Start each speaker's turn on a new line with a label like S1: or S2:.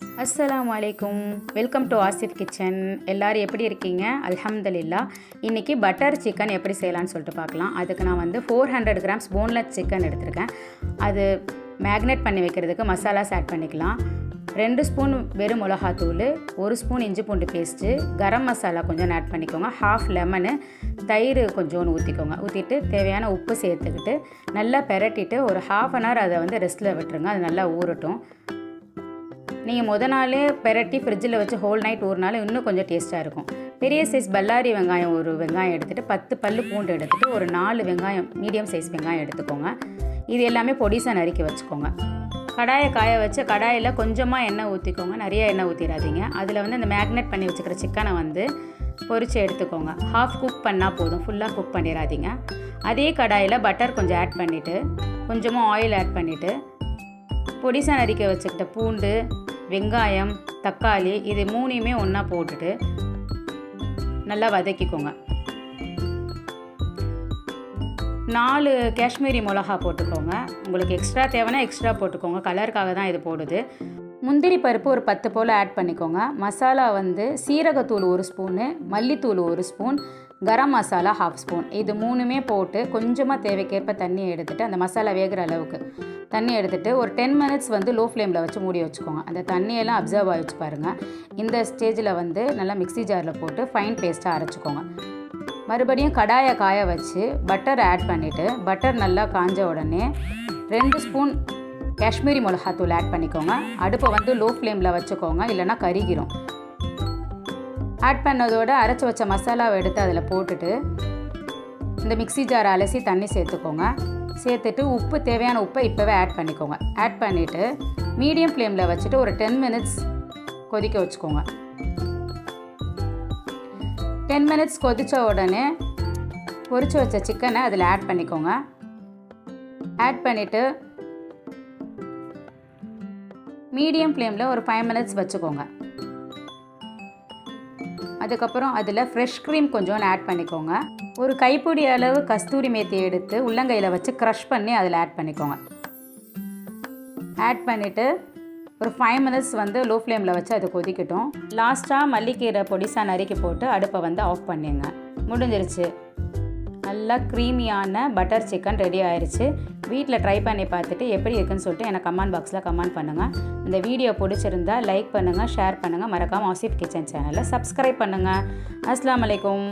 S1: அஸ்ஸலாமு அலைக்கும். Welcome to Asif kitchen. எல்லோரும் எப்படி இருக்கீங்க? அல்ஹம்துலில்லாஹ். இன்றைக்கி பட்டர் சிக்கன் எப்படி செய்யலான்னு சொல்லிட்டு பார்க்கலாம். அதுக்கு நான் வந்து 400 கிராம்ஸ் போன்லெஸ் சிக்கன் எடுத்திருக்கேன். அது மேக்னேட் பண்ணி வைக்கிறதுக்கு மசாலாஸ் ஆட் பண்ணிக்கலாம். 2 ஸ்பூன் வெறும் மிளகாத்தூள், 1 ஸ்பூன் இஞ்சி பூண்டு பேஸ்ட்டு, கரம் மசாலா கொஞ்சம் ஆட் பண்ணிக்கோங்க, ½ லெமனு, தயிர் கொஞ்சோன்னு ஊற்றிக்கோங்க. ஊற்றிட்டு தேவையான உப்பு சேர்த்துக்கிட்டு நல்லா பெரட்டிட்டு ஒரு ½ அன் ஹவர் அதை வந்து ரெஸ்ட்டில் விட்டுருங்க. அது நல்லா ஊறட்டும். நீங்கள் நாளே பெரட்டி ஃப்ரிட்ஜில் வச்சு ஹோல் நைட் ஊறினாலும் இன்னும் கொஞ்சம் டேஸ்ட்டாக இருக்கும். பெரிய சைஸ் பல்லாரி வெங்காயம் ஒரு வெங்காயம் எடுத்துகிட்டு 10 பல்லு பூண்டு எடுத்துகிட்டு ஒரு 4 வெங்காயம் மீடியம் சைஸ் வெங்காயம் எடுத்துக்கோங்க. இது எல்லாமே பொடிசாக நறுக்கி வச்சுக்கோங்க. கடாயை காய வச்சு கடாயில் கொஞ்சமாக எண்ணெய் ஊற்றிக்கோங்க, நிறைய எண்ணெய் ஊற்றிடாதீங்க. அதில் வந்து அந்த மேக்னேட் பண்ணி வச்சுக்கிற சிக்கனை வந்து பொரித்து எடுத்துக்கோங்க. ½ குக் பண்ணால் போதும், ஃபுல்லாக குக் பண்ணிடாதீங்க. அதே கடாயில் பட்டர் கொஞ்சம் ஆட் பண்ணிவிட்டு கொஞ்சமாக ஆயில் ஆட் பண்ணிவிட்டு பொடிசாக நறுக்க வச்சுக்கிட்ட பூண்டு, வெங்காயம், தக்காளி இது 3யுமே ஒன்றா போட்டுட்டு நல்லா வதக்கிக்கோங்க. 4 காஷ்மீரி மிளகா போட்டுக்கோங்க. உங்களுக்கு எக்ஸ்ட்ரா தேவைன்னா எக்ஸ்ட்ரா போட்டுக்கோங்க, கலருக்காக தான் இது போடுது. முந்திரி பருப்பு ஒரு 10 போல் ஆட் பண்ணிக்கோங்க. மசாலா வந்து சீரகத்தூள் 1 ஸ்பூனு, மல்லித்தூள் 1 ஸ்பூன், கரம் மசாலா ½ ஸ்பூன். இது 3மே போட்டு கொஞ்சமாக தேவைக்கேற்ப தண்ணி எடுத்துகிட்டு அந்த மசாலா வேகிற அளவுக்கு தண்ணி எடுத்துகிட்டு ஒரு 10 மினிட்ஸ் வந்து லோ ஃப்ளேமில் வச்சு மூடி வச்சுக்கோங்க. அந்த தண்ணியெல்லாம் அப்சர்வ் ஆகி வச்சு பாருங்கள். இந்த ஸ்டேஜில் வந்து நல்லா மிக்ஸி ஜாரில் போட்டு ஃபைன் பேஸ்ட்டாக அரைச்சிக்கோங்க. மறுபடியும் கடாயை காய வச்சு பட்டர் ஆட் பண்ணிவிட்டு பட்டர் நல்லா காஞ்ச உடனே 2 ஸ்பூன் காஷ்மீரி மிளகாத்தூள் ஆட் பண்ணிக்கோங்க. அடுப்பை வந்து லோ ஃப்ளேமில் வச்சுக்கோங்க, இல்லைனா கருகிரும். ஆட் பண்ணதோடு அரைச்சி வச்ச மசாலாவை எடுத்து அதில் போட்டுட்டு இந்த மிக்ஸி ஜாரை அலசி தண்ணி சேர்த்துக்கோங்க. சேர்த்துட்டு உப்பு தேவையான உப்பை இப்போவே ஆட் பண்ணிக்கோங்க. ஆட் பண்ணிவிட்டு மீடியம் ஃப்ளேமில் வச்சுட்டு ஒரு 10 மினிட்ஸ் கொதிக்க வச்சுக்கோங்க. 10 மினிட்ஸ் கொதித்த உடனே பொரிச்சு வச்ச சிக்கனை அதில் ஆட் பண்ணிக்கோங்க. ஆட் பண்ணிவிட்டு மீடியம் ஃப்ளேமில் ஒரு 5 மினிட்ஸ் வச்சுக்கோங்க. அதுக்கப்புறம் அதில் ஃப்ரெஷ் க்ரீம் கொஞ்சம் ஆட் பண்ணிக்கோங்க. ஒரு கைப்பிடி அளவு கஸ்தூரி மேத்தி எடுத்து உள்ளங்கையில் வச்சு க்ரஷ் பண்ணி அதில் ஆட் பண்ணிக்கோங்க. ஆட் பண்ணிவிட்டு ஒரு 5 மினிட்ஸ் வந்து லோ ஃப்ளேமில் வச்சு அது கொதிக்கட்டும். லாஸ்ட்டாக மல்லிக்கீரை பொடிசாக நறுக்கி போட்டு அடுப்பை வந்து ஆஃப் பண்ணிடுங்க. முடிஞ்சிருச்சு. நல்லா க்ரீமியான பட்டர் சிக்கன் ரெடி ஆயிடுச்சு. வீட்டில் ட்ரை பண்ணி பார்த்துட்டு எப்படி இருக்குன்னு சொல்லிட்டு எனக்கு கமெண்ட் பாக்ஸில் கமெண்ட் பண்ணுங்கள். இந்த வீடியோ பிடிச்சிருந்தா லைக் பண்ணுங்கள், ஷேர் பண்ணுங்கள். மறக்காமல் ஆசிஃப் கிச்சன் சேனலை சப்ஸ்கிரைப் பண்ணுங்கள். அஸ்ஸலாமு அலைக்கும்.